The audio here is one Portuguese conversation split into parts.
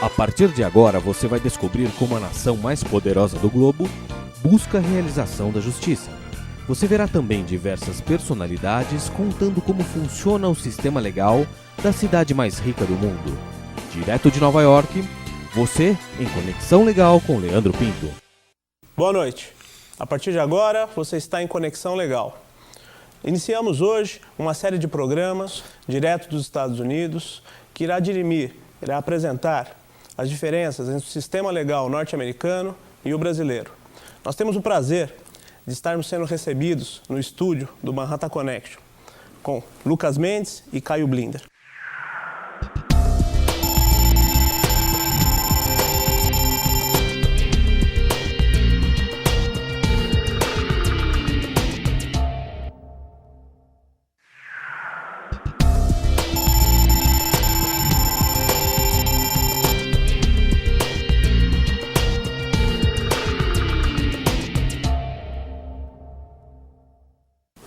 A partir de agora, você vai descobrir como a nação mais poderosa do globo busca a realização da justiça. Você verá também diversas personalidades contando como funciona o sistema legal da cidade mais rica do mundo. Direto de Nova York, você em Conexão Legal com Leandro Pinto. Boa noite. A partir de agora, você está em Conexão Legal. Iniciamos hoje uma série de programas direto dos Estados Unidos que irá apresentar as diferenças entre o sistema legal norte-americano e o brasileiro. Nós temos o prazer de estarmos sendo recebidos no estúdio do Manhattan Connection com Lucas Mendes e Caio Blinder.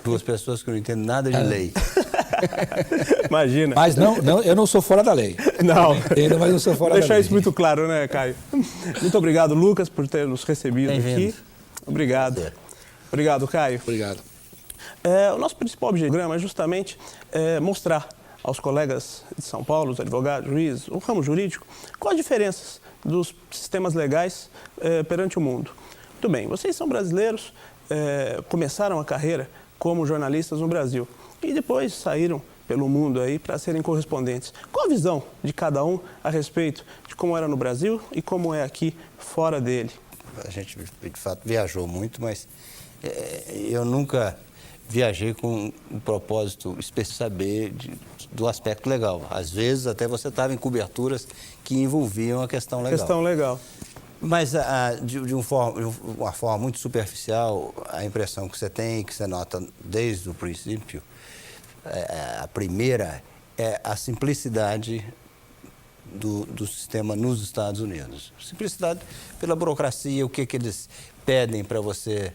Duas pessoas que não entendem nada de lei. Imagina. Mas não, eu não sou fora da lei. Não. Entendo, mas não sou fora da lei. Deixar isso muito claro, né, Caio? Muito obrigado, Lucas, por ter nos recebido aqui. Obrigado. Obrigado, Caio. Obrigado. O nosso principal objetivo do programa é justamente mostrar aos colegas de São Paulo, os advogados, juízes, o ramo jurídico, quais as diferenças dos sistemas legais perante o mundo. Muito bem, vocês são brasileiros, começaram a carreira como jornalistas no Brasil e depois saíram pelo mundo aí para serem correspondentes. Qual a visão de cada um a respeito de como era no Brasil e como é aqui fora dele? A gente, de fato, viajou muito, mas eu nunca viajei com um propósito específico de saber do aspecto legal. Às vezes, até você estava em coberturas que envolviam a questão legal. Questão legal. Mas, de uma forma muito superficial, a impressão que você tem, que você nota desde o princípio, a primeira é a simplicidade do sistema nos Estados Unidos. Simplicidade pela burocracia, o que eles pedem para você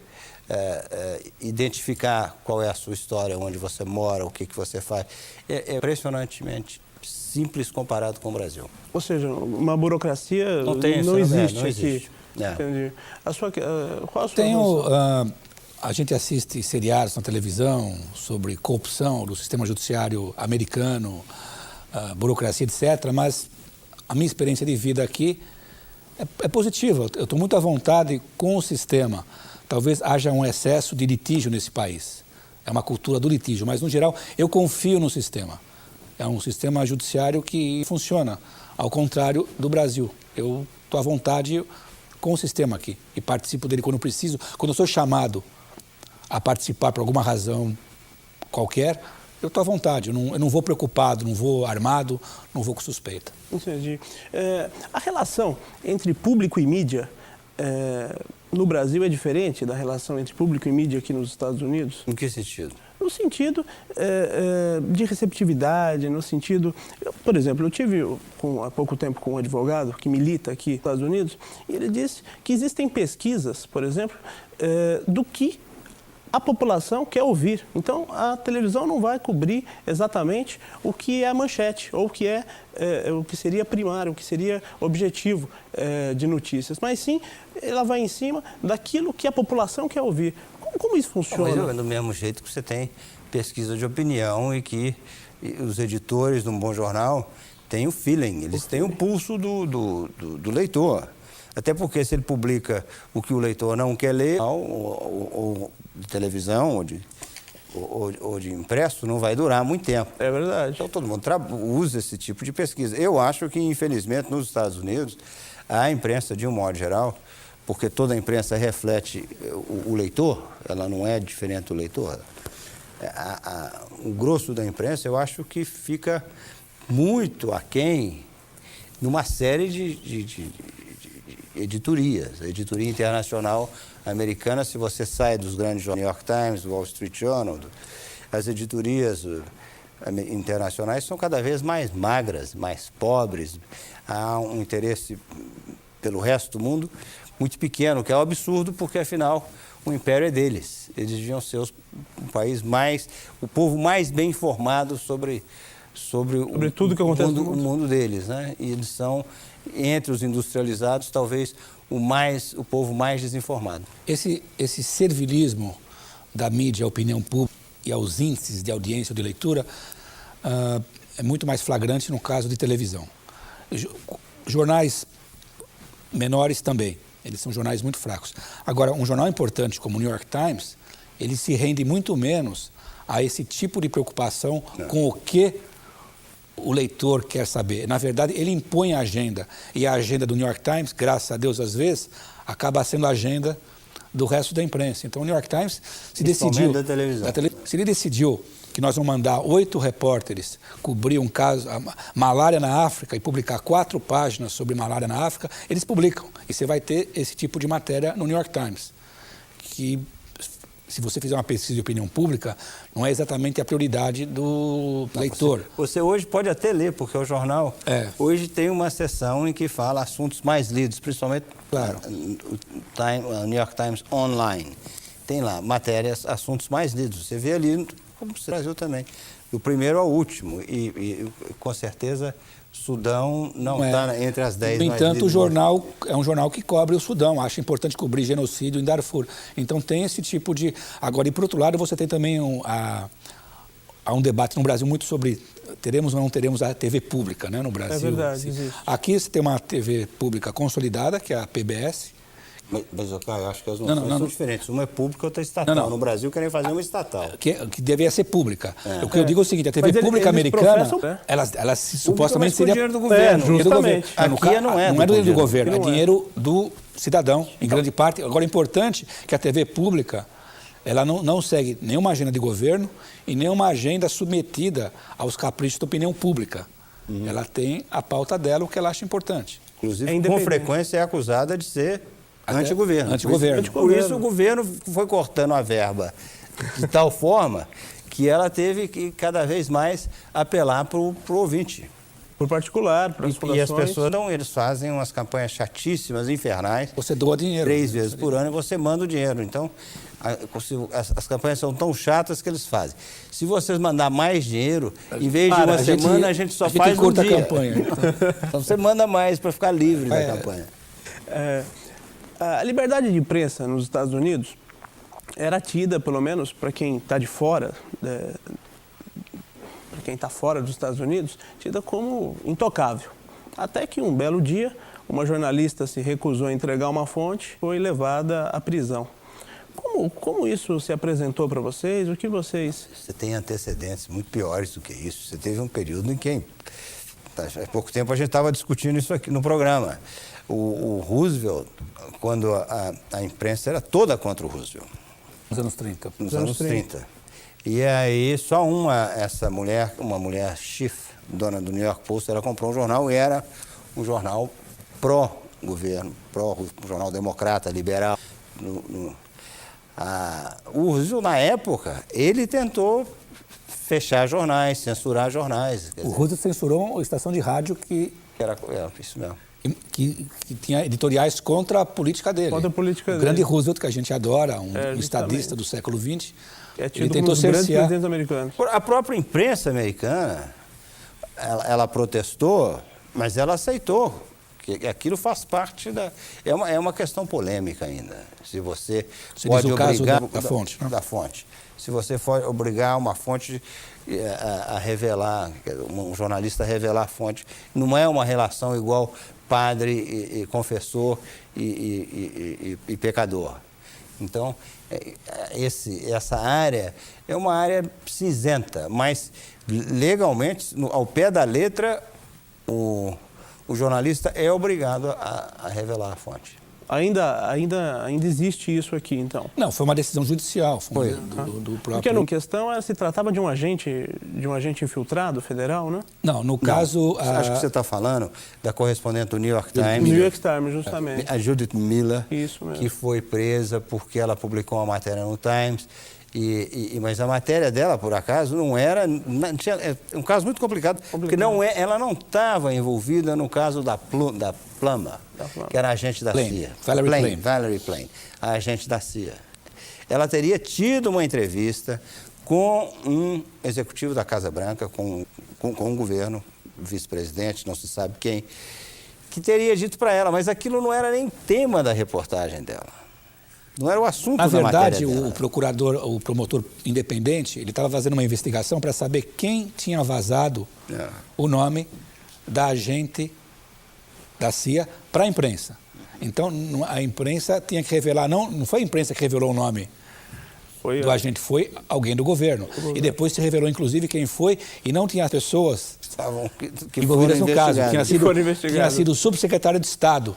identificar qual é a sua história, onde você mora, o que você faz. É impressionantemente simples comparado com o Brasil. Ou seja, uma burocracia não existe aqui. Entendi. Qual a sua relação? A gente assiste seriados na televisão sobre corrupção do sistema judiciário americano, burocracia, etc., mas a minha experiência de vida aqui é positiva. Eu estou muito à vontade com o sistema. Talvez haja um excesso de litígio nesse país. É uma cultura do litígio, mas, no geral, eu confio no sistema. É um sistema judiciário que funciona, ao contrário do Brasil. Eu estou à vontade com o sistema aqui e participo dele quando preciso. Quando eu sou chamado a participar por alguma razão qualquer, eu estou à vontade. Eu não vou preocupado, não vou armado, não vou com suspeita. Entendi. A relação entre público e mídia no Brasil é diferente da relação entre público e mídia aqui nos Estados Unidos? Em que sentido? No sentido de receptividade, no sentido... por exemplo, eu tive há pouco tempo com um advogado que milita aqui nos Estados Unidos e ele disse que existem pesquisas, por exemplo, do que a população quer ouvir. Então, a televisão não vai cobrir exatamente o que é a manchete ou o que seria primário, o que seria objetivo de notícias, mas sim, ela vai em cima daquilo que a população quer ouvir. Como isso funciona? Mas é do mesmo jeito que você tem pesquisa de opinião e que os editores de um bom jornal têm o feeling, eles têm o pulso do leitor. Até porque se ele publica o que o leitor não quer ler, ou de televisão, ou de impresso, não vai durar muito tempo. É verdade. Então todo mundo usa esse tipo de pesquisa. Eu acho que, infelizmente, nos Estados Unidos, a imprensa, de um modo geral, porque toda a imprensa reflete o leitor, ela não é diferente do leitor. O grosso da imprensa, eu acho que fica muito aquém numa série de editorias. A editoria internacional americana, se você sai dos grandes jornais, New York Times, Wall Street Journal, as editorias internacionais são cada vez mais magras, mais pobres. Há um interesse pelo resto do mundo muito pequeno, que é um absurdo, porque, afinal, o império é deles. Eles deviam ser o povo mais bem informado sobre sobre tudo que acontece no o mundo deles, né? E eles são, entre os industrializados, talvez o povo mais desinformado. Esse servilismo da mídia à opinião pública e aos índices de audiência ou de leitura é muito mais flagrante no caso de televisão. Jornais menores também, eles são jornais muito fracos. Agora, um jornal importante como o New York Times, ele se rende muito menos a esse tipo de preocupação com o que o leitor quer saber. Na verdade, ele impõe a agenda. E a agenda do New York Times, graças a Deus, às vezes, acaba sendo a agenda do resto da imprensa. Então, o New York Times se decidiu... da televisão. Se ele decidiu que nós vamos mandar 8 repórteres cobrir um caso, malária na África, e publicar 4 páginas sobre malária na África, eles publicam. E você vai ter esse tipo de matéria no New York Times, que... Se você fizer uma pesquisa de opinião pública, não é exatamente a prioridade do leitor. Você hoje pode até ler, porque o jornal hoje tem uma seção em que fala assuntos mais lidos, principalmente o New York Times Online. Tem lá matérias, assuntos mais lidos. Você vê ali, como o Brasil também, do primeiro ao último. E com certeza, Sudão não está entre as 10 mais lidas. No entanto, o jornal é um jornal que cobre o Sudão, acha importante cobrir genocídio em Darfur. Então tem esse tipo de... Agora, e por outro lado, você tem também há um debate no Brasil muito sobre teremos ou não teremos a TV pública, né, no Brasil. É verdade, existe. Aqui você tem uma TV pública consolidada, que é a PBS. Mas eu acho que as noções são diferentes. Uma é pública, outra é estatal. No Brasil, querem fazer uma estatal. Que deveria ser pública. O que eu digo é o seguinte, a TV pública americana, ela supostamente seria... dinheiro do governo. Justamente. Aqui não é dinheiro do governo, é dinheiro do cidadão, em grande parte. Agora, é importante que a TV pública, ela não segue nenhuma agenda de governo e nenhuma agenda submetida aos caprichos da opinião pública. Ela tem a pauta dela, o que ela acha importante. Inclusive, com frequência, é acusada de ser... Antigoverno. Por isso o governo foi cortando a verba de tal forma que ela teve que cada vez mais apelar para o ouvinte. Por particular, para as fundações. E as pessoas, eles fazem umas campanhas chatíssimas, infernais. Você doa dinheiro. 3 vezes por ano e você manda o dinheiro. Então, as campanhas são tão chatas que eles fazem. Se vocês mandar mais dinheiro, em vez de uma semana, a gente só faz um dia. A campanha. Então você manda mais para ficar livre da campanha. A liberdade de imprensa nos Estados Unidos era tida, pelo menos para quem está de fora, para quem está fora dos Estados Unidos, tida como intocável. Até que um belo dia, uma jornalista se recusou a entregar uma fonte e foi levada à prisão. Como isso se apresentou para vocês? O que vocês... Você tem antecedentes muito piores do que isso. Você teve um período em que, há pouco tempo, a gente estava discutindo isso aqui no programa. O Roosevelt, quando a imprensa era toda contra o Roosevelt. Nos anos 30. Nos anos 30. E aí, só uma mulher chief, dona do New York Post, ela comprou um jornal e era um jornal pró-governo, um jornal democrata, liberal. O Roosevelt, na época, ele tentou fechar jornais, censurar jornais. O Roosevelt censurou a estação de rádio que era isso mesmo. Que tinha editoriais contra a política dele. Contra a política dele. O grande Roosevelt, que a gente adora, um estadista do século XX, ele tentou cercear. Grandes americanos. A própria imprensa americana, ela protestou, mas ela aceitou que aquilo faz parte da... É uma questão polêmica ainda. Se você pode obrigar... Da fonte. Né? Da fonte. Se você for obrigar uma fonte a revelar, um jornalista a revelar a fonte, não é uma relação igual padre e confessor e pecador. Então, essa área é uma área cinzenta, mas legalmente, ao pé da letra, o jornalista é obrigado a revelar a fonte. Ainda existe isso aqui, então? Não, foi uma decisão judicial. Foi do próprio... Porque a questão se tratava de um agente infiltrado federal, né? Não, no caso... Acho que você está falando da correspondente do New York Times. New York Times, justamente. A Judith Miller, isso mesmo, que foi presa porque ela publicou uma matéria no Times. Mas a matéria dela, por acaso, é um caso muito complicado, porque ela não estava envolvida no caso da Plama, que era agente da CIA. Valerie Plame, a agente da CIA. Ela teria tido uma entrevista com um executivo da Casa Branca, com um governo, vice-presidente, não se sabe quem, que teria dito para ela, mas aquilo não era nem tema da reportagem dela. Não era o assunto da matéria dela. Na verdade, o promotor independente, ele estava fazendo uma investigação para saber quem tinha vazado o nome da agente da CIA para a imprensa. Então, a imprensa tinha que revelar, não foi a imprensa que revelou o nome do agente, foi alguém do governo. E depois se revelou, inclusive, quem foi, e não tinha as pessoas envolvidas no caso. Tinha sido o subsecretário de Estado,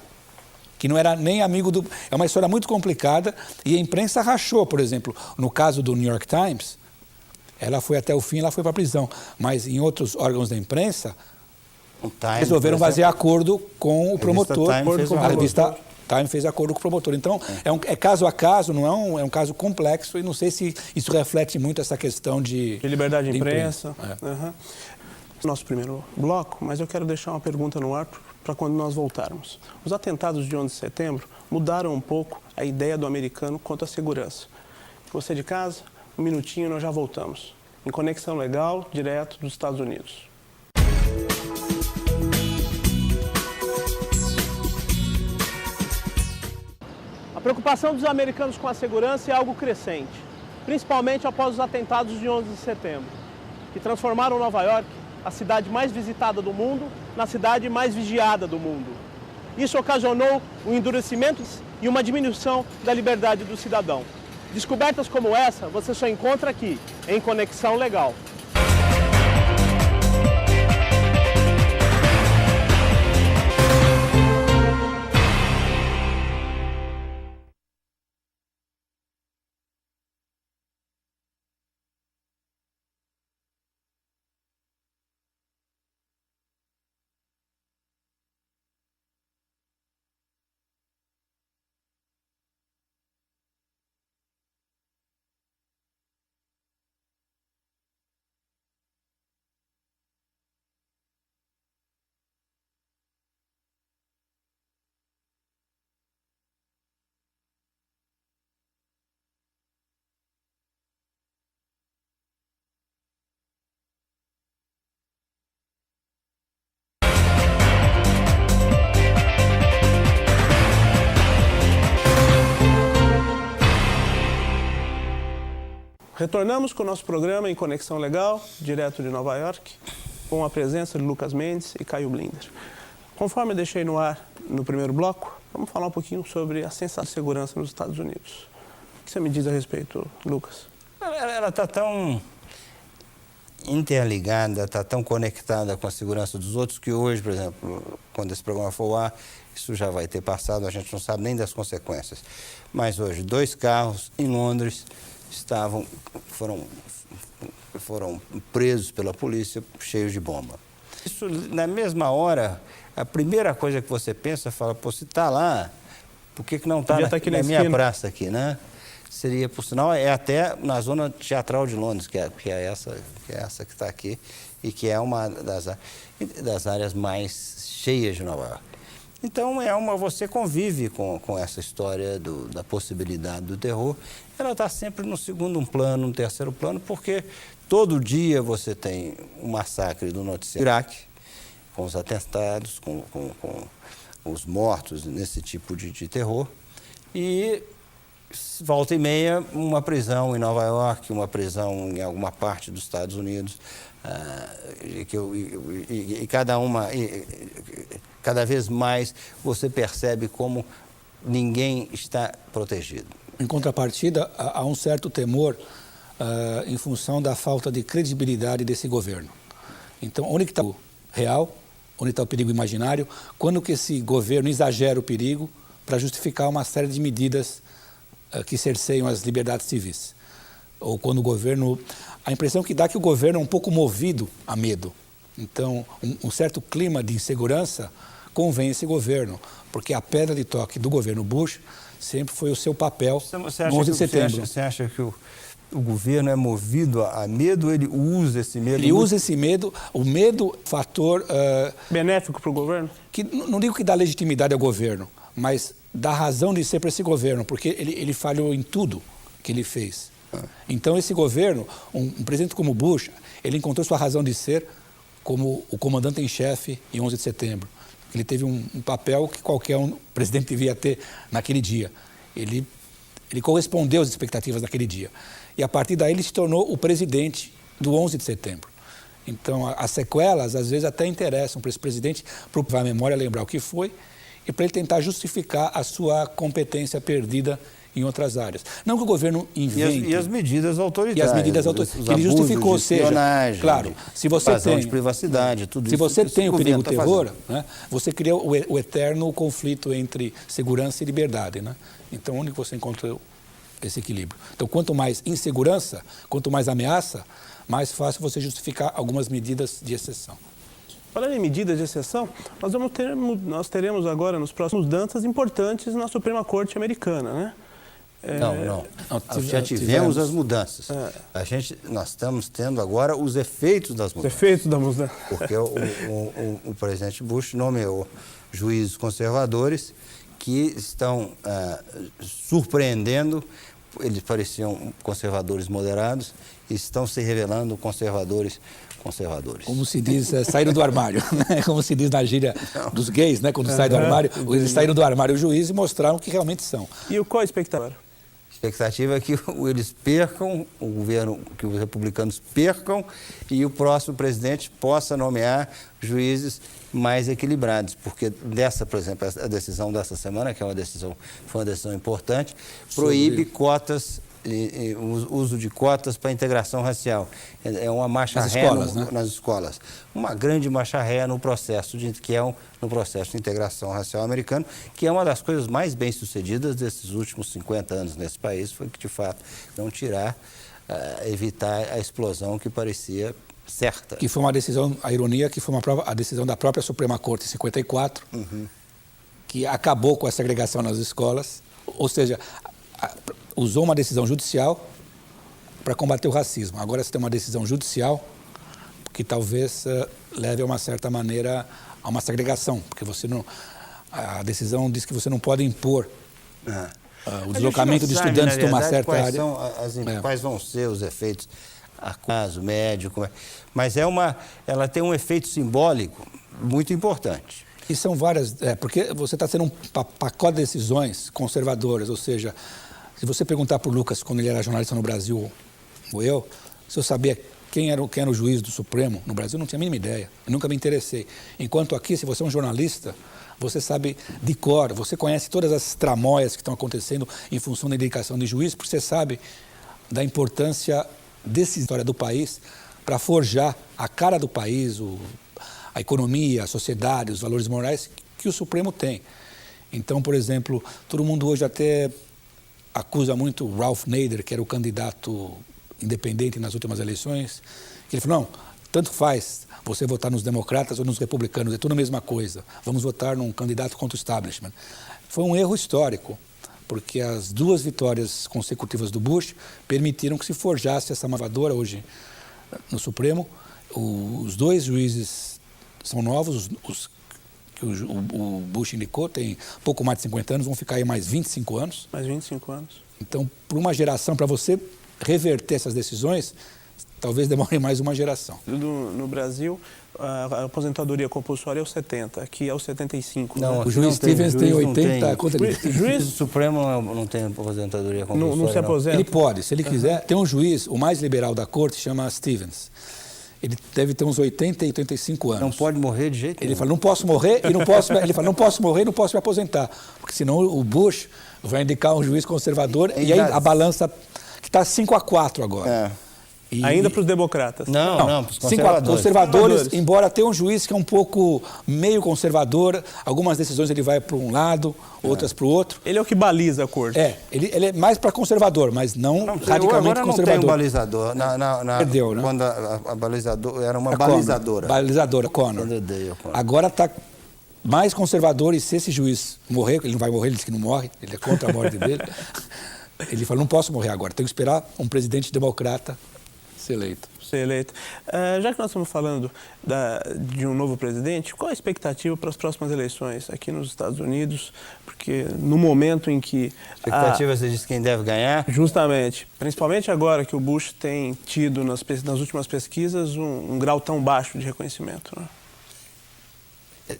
que não era nem amigo do... É uma história muito complicada, e a imprensa rachou, por exemplo. No caso do New York Times, ela foi até o fim, ela foi para a prisão. Mas em outros órgãos da imprensa, resolveram fazer acordo com o promotor. A revista Time fez acordo com o promotor. Então, é caso a caso, não é um caso complexo, e não sei se isso reflete muito essa questão de liberdade de imprensa. Nosso primeiro bloco, mas eu quero deixar uma pergunta no ar para quando nós voltarmos. Os atentados de 11 de setembro mudaram um pouco a ideia do americano quanto à segurança. Você de casa, um minutinho e nós já voltamos. Em Conexão Legal, direto dos Estados Unidos. A preocupação dos americanos com a segurança é algo crescente, principalmente após os atentados de 11 de setembro, que transformaram Nova York, a cidade mais visitada do mundo, na cidade mais vigiada do mundo. Isso ocasionou um endurecimento e uma diminuição da liberdade do cidadão. Descobertas como essa você só encontra aqui, em Conexão Legal. Retornamos com o nosso programa em Conexão Legal, direto de Nova York, com a presença de Lucas Mendes e Caio Blinder. Conforme eu deixei no ar no primeiro bloco, vamos falar um pouquinho sobre a sensação de segurança nos Estados Unidos. O que você me diz a respeito, Lucas? Ela está tão interligada, está tão conectada com a segurança dos outros que hoje, por exemplo, quando esse programa for ao ar, isso já vai ter passado, a gente não sabe nem das consequências. Mas hoje, 2 carros em Londres foram presos pela polícia cheios de bomba. Isso, na mesma hora, a primeira coisa que você pensa, fala, pô, se está lá, por que não está na minha praça aqui, né? Seria, por sinal, é até na zona teatral de Londres, que é essa que está aqui, e que é uma das áreas mais cheias de Nova York. Então, você convive com essa história da possibilidade do terror. Ela está sempre no segundo plano, no terceiro plano, porque todo dia você tem um massacre do noticiário Iraque, com os atentados, com os mortos nesse tipo de terror. E, volta e meia, uma prisão em Nova York, uma prisão em alguma parte dos Estados Unidos. Cada vez mais você percebe como ninguém está protegido. Em contrapartida, há um certo temor em função da falta de credibilidade desse governo. Então, onde está o real, onde está o perigo imaginário, quando que esse governo exagera o perigo para justificar uma série de medidas que cerceiam as liberdades civis. Ou quando o governo... A impressão que dá é que o governo é um pouco movido a medo. Então, um certo clima de insegurança convém esse governo, porque a pedra de toque do governo Bush sempre foi o seu papel no 11 de setembro. Você acha que o governo é movido a medo ou ele usa esse medo? Ele usa esse medo, o medo, fator... benéfico para o governo? Que, não digo que dá legitimidade ao governo, mas dá razão de ser para esse governo, porque ele falhou em tudo que ele fez. Então, esse governo, um presidente como Bush, ele encontrou sua razão de ser como o comandante em chefe em 11 de setembro. Ele teve um papel que qualquer presidente devia ter naquele dia. Ele correspondeu às expectativas daquele dia. E, a partir daí, ele se tornou o presidente do 11 de setembro. Então, as sequelas, às vezes, até interessam para esse presidente, para a memória lembrar o que foi e para ele tentar justificar a sua competência perdida em outras áreas. Não que o governo invente... E as medidas autoritárias. E as medidas autoritárias. Ele justificou, seja... Claro, se você tem... de privacidade, tudo se isso. Se você tem o perigo terror, né, você cria o eterno conflito entre segurança e liberdade. Né? Então, onde você encontra esse equilíbrio? Então, quanto mais insegurança, quanto mais ameaça, mais fácil você justificar algumas medidas de exceção. Falando em medidas de exceção, nós teremos agora, nos próximos mudanças importantes na Suprema Corte americana, né? Não. Já tivemos as mudanças. Nós estamos tendo agora os efeitos das mudanças. Os efeitos da mudança. Porque o presidente Bush nomeou juízes conservadores que estão surpreendendo. Eles pareciam conservadores moderados e estão se revelando conservadores. Como se diz, saíram do armário, né? Como se diz na gíria dos gays, né? Quando saem do armário, eles saíram do armário o juiz e mostraram o que realmente são. E qual a expectativa? A expectativa é que eles percam, o governo, que os republicanos percam e o próximo presidente possa nomear juízes mais equilibrados, porque por exemplo, a decisão dessa semana, que foi uma decisão importante, proíbe cotas, o uso de cotas para integração racial. É uma marcha ré nas escolas. Uma grande marcha ré no processo no processo de integração racial americano, que é uma das coisas mais bem-sucedidas desses últimos 50 anos nesse país, foi que, de fato, não evitar a explosão que parecia certa. Que foi uma decisão, a ironia, que foi a decisão da própria Suprema Corte em 54, que acabou com a segregação nas escolas, ou seja, usou uma decisão judicial para combater o racismo. Agora você tem uma decisão judicial que talvez leve a uma certa maneira a uma segregação, porque a decisão diz que você não pode impor o deslocamento de estudantes de uma certa área. Quais vão ser os efeitos a caso médio, mas ela tem um efeito simbólico muito importante. E são várias, porque você está tendo um pacote de decisões conservadoras, ou seja, se você perguntar para o Lucas, quando ele era jornalista no Brasil, ou eu, se eu sabia quem era o juiz do Supremo no Brasil, eu não tinha a mínima ideia, eu nunca me interessei. Enquanto aqui, se você é um jornalista, você sabe de cor, você conhece todas as tramóias que estão acontecendo em função da indicação de juiz, porque você sabe da importância decisória do país para forjar a cara do país, a economia, a sociedade, os valores morais que o Supremo tem. Então, por exemplo, todo mundo hoje até acusa muito o Ralph Nader, que era o candidato independente nas últimas eleições, que ele falou, não, tanto faz você votar nos democratas ou nos republicanos, é tudo a mesma coisa, vamos votar num candidato contra o establishment. Foi um erro histórico, porque as duas vitórias consecutivas do Bush permitiram que se forjasse essa malvadora hoje no Supremo. Os dois juízes são novos, os que o Bush indicou, tem pouco mais de 50 anos, vão ficar aí mais 25 anos. Mais 25 anos. Então, por uma geração, para você reverter essas decisões, talvez demore mais uma geração. No Brasil, a aposentadoria compulsória é os 70, aqui é os 75. Não, né? O juiz Stevens tem 80. O juiz Supremo não tem aposentadoria compulsória. Não se aposenta? Ele pode, se ele quiser. Tem um juiz, o mais liberal da corte, chama Stevens. Ele deve ter uns 80 e 85 anos. Não pode morrer de jeito nenhum. Ele fala, não posso morrer e não posso... Ele fala, não posso morrer e não posso me aposentar. Porque senão o Bush vai indicar um juiz conservador e aí a balança... que está 5-4 agora. Ainda para os democratas? Não, para os conservadores, embora tenha um juiz que é um pouco meio conservador, algumas decisões ele vai para um lado, outras para o outro. Ele é o que baliza a corte. Ele é mais para conservador, mas não radicalmente agora conservador. Não tem um balizador. Perdeu, né? Quando a balizadora era uma balizadora. Balizadora, Connor. Agora está mais conservador e se esse juiz morrer, ele não vai morrer, ele diz que não morre, ele é contra a morte dele. Ele fala, não posso morrer agora, tenho que esperar um presidente democrata ser eleito. Já que nós estamos falando de um novo presidente, qual a expectativa para as próximas eleições aqui nos Estados Unidos? Porque no momento em que... Expectativa, você diz quem deve ganhar? Justamente. Principalmente agora que o Bush tem tido nas últimas pesquisas um grau tão baixo de reconhecimento, né?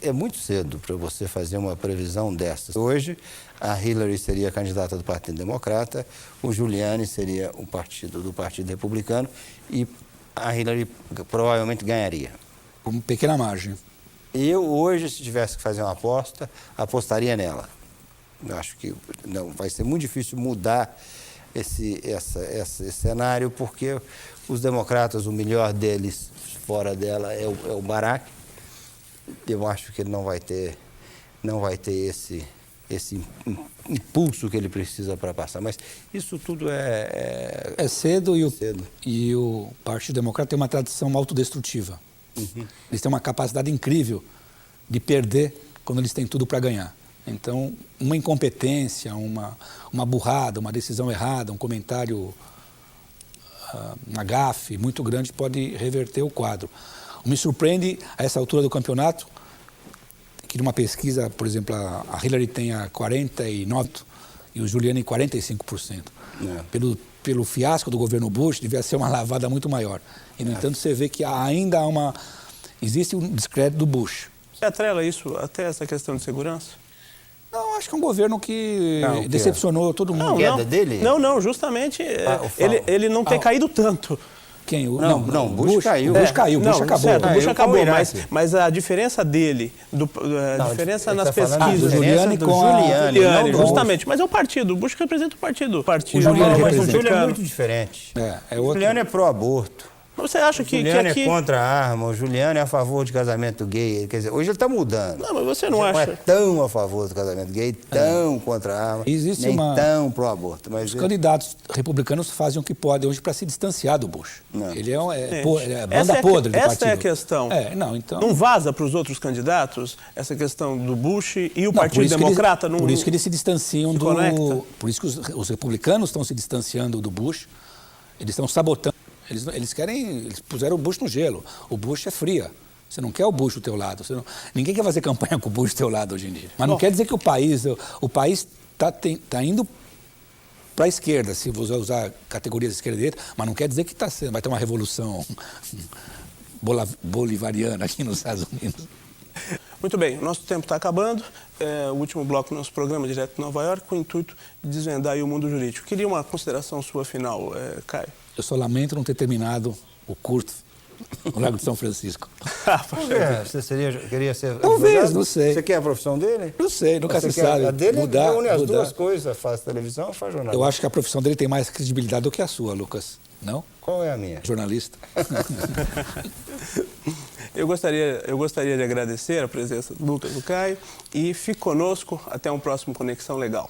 É muito cedo para você fazer uma previsão dessas. Hoje, a Hillary seria a candidata do Partido Democrata, o Giuliani seria do Partido Republicano e a Hillary provavelmente ganharia. Com uma pequena margem. Eu, hoje, se tivesse que fazer uma aposta, apostaria nela. Eu acho que não, vai ser muito difícil mudar esse cenário, porque os democratas, o melhor deles fora dela é o Barack. Eu acho que ele não vai ter esse impulso que ele precisa para passar. Mas isso tudo é cedo, e o Partido Democrata tem uma tradição autodestrutiva. Uhum. Eles têm uma capacidade incrível de perder quando eles têm tudo para ganhar. Então, uma incompetência, uma burrada, uma decisão errada, um comentário, uma gafe muito grande pode reverter o quadro. Me surpreende, a essa altura do campeonato, que numa pesquisa, por exemplo, a Hillary tenha 49% e o Giuliani 45%. Pelo fiasco do governo Bush, devia ser uma lavada muito maior. E, no entanto, você vê que ainda existe um descrédito do Bush. Você atrela isso até essa questão de segurança? Não, acho que é um governo que decepcionou todo mundo. A queda dele? Não, justamente ele não ter caído tanto. Quem? Não, Bush caiu. Bush caiu, Bush acabou. Certo, Bush acabou, mas a diferença dele, a diferença nas pesquisas... do Giuliani com Giuliani, justamente. Mas é o partido, o Bush representa o partido. O Giuliani é muito diferente. O Giuliani é pró-aborto. Mas você acha que Giuliani aqui... é contra a arma, o Giuliani é a favor de casamento gay. Quer dizer, hoje ele está mudando. Não, mas você não acha... Não é tão a favor do casamento gay, tão contra a arma, nem tão pró-aborto. Os candidatos republicanos fazem o que podem hoje para se distanciar do Bush. Ele é banda podre do partido. Essa é a questão. Então... Não vaza para os outros candidatos essa questão do Bush e o Partido Democrata? Por isso que eles se distanciam Por isso que os republicanos estão se distanciando do Bush. Eles estão sabotando. Eles puseram o Bush no gelo. O Bush é fria. Você não quer o Bush do teu lado. Ninguém quer fazer campanha com o Bush do teu lado hoje em dia. Mas não quer dizer que o país está indo para a esquerda, se você usar categorias de esquerda e direita, mas não quer dizer que vai ter uma revolução bolivariana aqui nos Estados Unidos. Muito bem, o nosso tempo está acabando. O último bloco do nosso programa, direto de Nova York, com o intuito de desvendar aí o mundo jurídico. Queria uma consideração sua final, Caio. Eu só lamento não ter terminado o curso no Largo de São Francisco. Você queria ser Talvez, advogado? Você quer? Você quer a profissão dele? Não sei, nunca se sabe. A dele une as mudar. duas coisas, faz televisão e faz jornal. Eu acho que a profissão dele tem mais credibilidade do que a sua, Lucas. Não? Qual é a minha? Jornalista. Eu gostaria de agradecer a presença do Lucas e do Caio e fique conosco até um próximo Conexão Legal.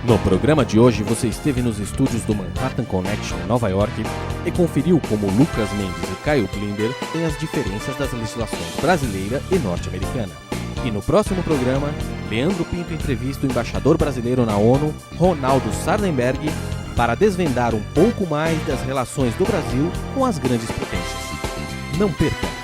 No programa de hoje, você esteve nos estúdios do Manhattan Connection em Nova York e conferiu como Lucas Mendes e Caio Blinder têm as diferenças das legislações brasileira e norte-americana. E no próximo programa, Leandro Pinto entrevista o embaixador brasileiro na ONU, Ronaldo Sardenberg, para desvendar um pouco mais das relações do Brasil com as grandes potências. Não perca!